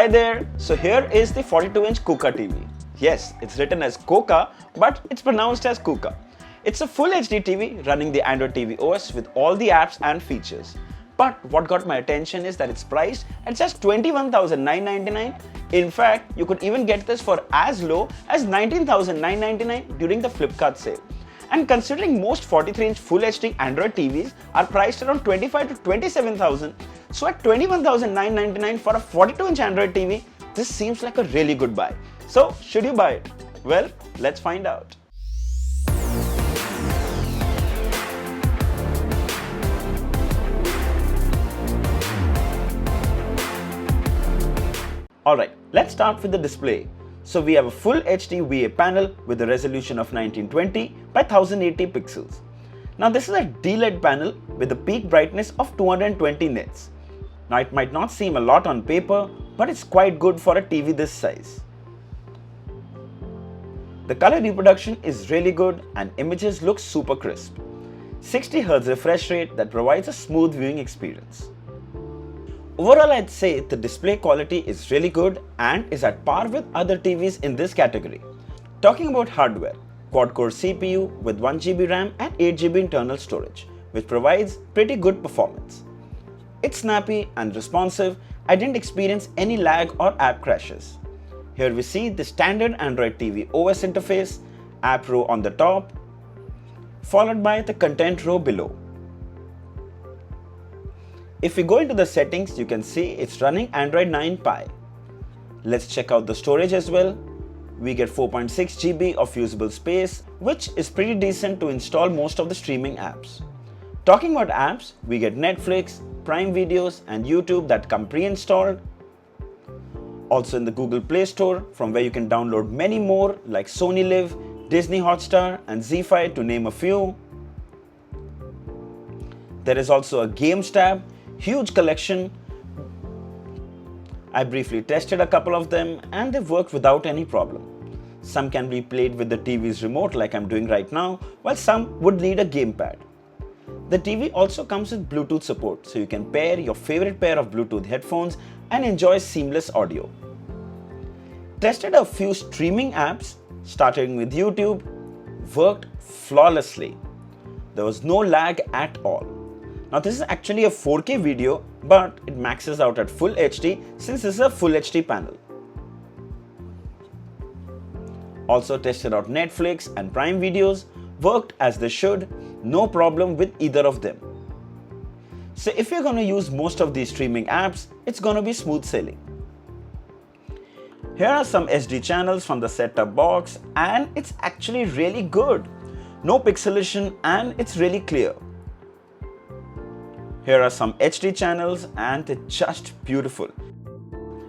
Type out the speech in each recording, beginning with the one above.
Hi there, so here is the 42-inch Coocaa TV. Yes, it's written as Coocaa, but it's pronounced as Coocaa. It's a full HD TV running the Android TV OS with all the apps and features. But what got my attention is that it's priced at just $21,999. In fact, you could even get this for as low as $19,999 during the Flipkart sale. And considering most 43-inch Full HD Android TVs are priced around $25,000 to $27,000, so at $21,999 for a 42-inch Android TV, this seems like a really good buy. So, should you buy it? Well, let's find out. Alright, let's start with the display. So we have a full HD VA panel with a resolution of 1920 by 1080 pixels. Now this is a D-LED panel with a peak brightness of 220 nits. Now it might not seem a lot on paper, but it's quite good for a TV this size. The color reproduction is really good and images look super crisp. 60Hz refresh rate that provides a smooth viewing experience. Overall, I'd say the display quality is really good and is at par with other TVs in this category. Talking about hardware, quad-core CPU with 1GB RAM and 8GB internal storage, which provides pretty good performance. It's snappy and responsive. I didn't experience any lag or app crashes. Here we see the standard Android TV OS interface, app row on the top, followed by the content row below. If we go into the settings, you can see it's running Android 9 Pie. Let's check out the storage as well. We get 4.6GB of usable space, which is pretty decent to install most of the streaming apps. Talking about apps, we get Netflix, Prime Videos and YouTube that come pre-installed. Also in the Google Play Store, from where you can download many more like Sony Live, Disney Hotstar and ZEE5 to name a few. There is also a Games tab. Huge collection. I briefly tested a couple of them and they worked without any problem. Some can be played with the TV's remote like I'm doing right now, while some would need a gamepad. The TV also comes with Bluetooth support, so you can pair your favorite pair of Bluetooth headphones and enjoy seamless audio. Tested a few streaming apps, starting with YouTube, worked flawlessly. There was no lag at all. Now this is actually a 4K video, but it maxes out at Full HD since this is a Full HD panel. Also tested out Netflix and Prime Videos, worked as they should, no problem with either of them. So if you're going to use most of these streaming apps, it's going to be smooth sailing. Here are some SD channels from the set-top box and it's actually really good. No pixelation and it's really clear. Here are some HD channels and they're just beautiful.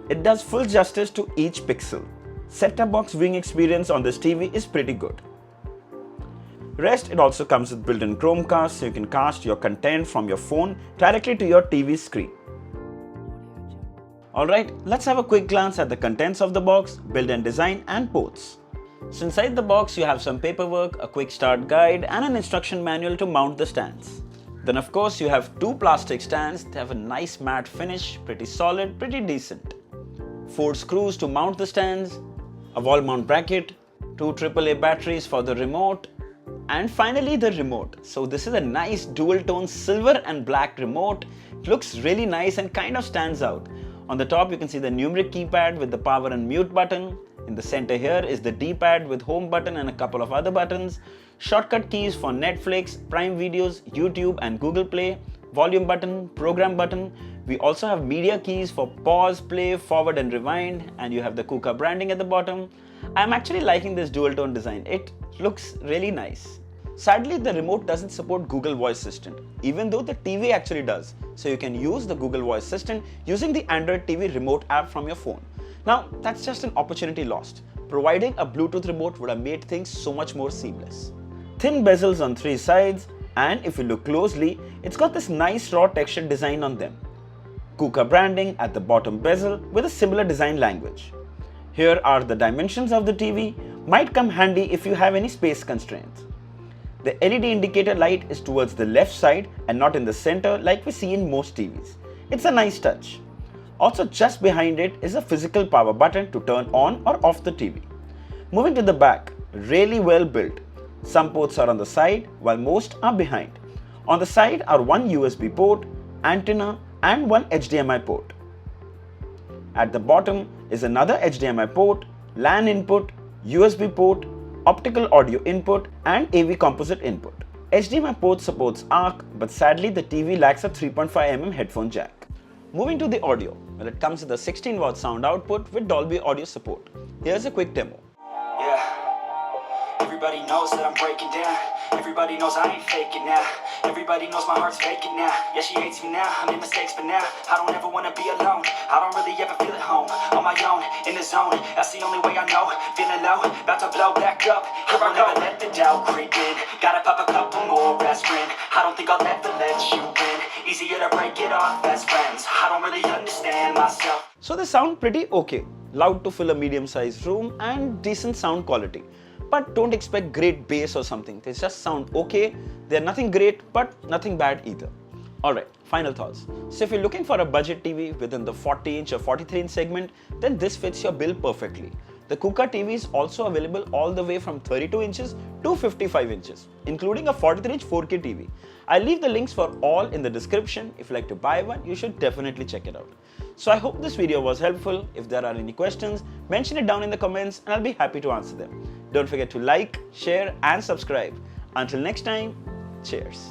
It does full justice to each pixel. Set-top box viewing experience on this TV is pretty good. Rest, it also comes with built-in Chromecast, so you can cast your content from your phone directly to your TV screen. Alright, let's have a quick glance at the contents of the box, built-in design and ports. So inside the box you have some paperwork, a quick start guide and an instruction manual to mount the stands. Then of course you have two plastic stands. They have a nice matte finish, pretty solid, pretty decent. 4 screws to mount the stands, a wall mount bracket, 2 AAA batteries for the remote, and finally the remote. So this is a nice dual tone silver and black remote. It looks really nice and kind of stands out. On the top you can see the numeric keypad with the power and mute button. In the center here is the D-pad with home button and a couple of other buttons. Shortcut keys for Netflix, Prime Videos, YouTube and Google Play. Volume button, program button. We also have media keys for pause, play, forward and rewind. And you have the Coocaa branding at the bottom. I'm actually liking this dual tone design. It looks really nice. Sadly, the remote doesn't support Google Voice Assistant, even though the TV actually does. So you can use the Google Voice Assistant using the Android TV remote app from your phone. Now, that's just an opportunity lost. Providing a Bluetooth remote would have made things so much more seamless. Thin bezels on 3 sides, and if you look closely, it's got this nice raw textured design on them. Coocaa branding at the bottom bezel with a similar design language. Here are the dimensions of the TV, might come handy if you have any space constraints. The LED indicator light is towards the left side and not in the center like we see in most TVs. It's a nice touch. Also, just behind it is a physical power button to turn on or off the TV. Moving to the back, really well built. Some ports are on the side while most are behind. On the side are one USB port, antenna and one HDMI port. At the bottom is another HDMI port, LAN input, USB port, optical audio input and AV composite input. HDMI port supports ARC, but sadly the TV lacks a 3.5mm headphone jack. Moving to the audio, well, it comes with a 16-watt sound output with Dolby audio support. Here's a quick demo. Yeah, everybody knows that I'm breaking down. Everybody knows I ain't faking now. Everybody knows my heart's faking now. Yeah, she hates me now, I made mistakes but now I don't ever wanna be alone. I don't really ever feel at home. On my own, in the zone, that's the only way I know. Feeling low, about to blow back up. Here I go, let the doubt creep in. Gotta pop a couple more aspirin. I don't think I'll ever let you win. Easier to break it off as friends. I don't really understand myself. So they sound pretty okay. Loud to fill a medium-sized room and decent sound quality. But don't expect great bass or something. They just sound okay. They're nothing great, but nothing bad either. Alright, final thoughts. So if you're looking for a budget TV within the 40-inch or 43-inch segment, then this fits your bill perfectly. The Coocaa TV is also available all the way from 32 inches to 55 inches, including a 43-inch 4K TV. I'll leave the links for all in the description. If you'd like to buy one, you should definitely check it out. So I hope this video was helpful. If there are any questions, mention it down in the comments and I'll be happy to answer them. Don't forget to like, share and subscribe. Until next time, cheers.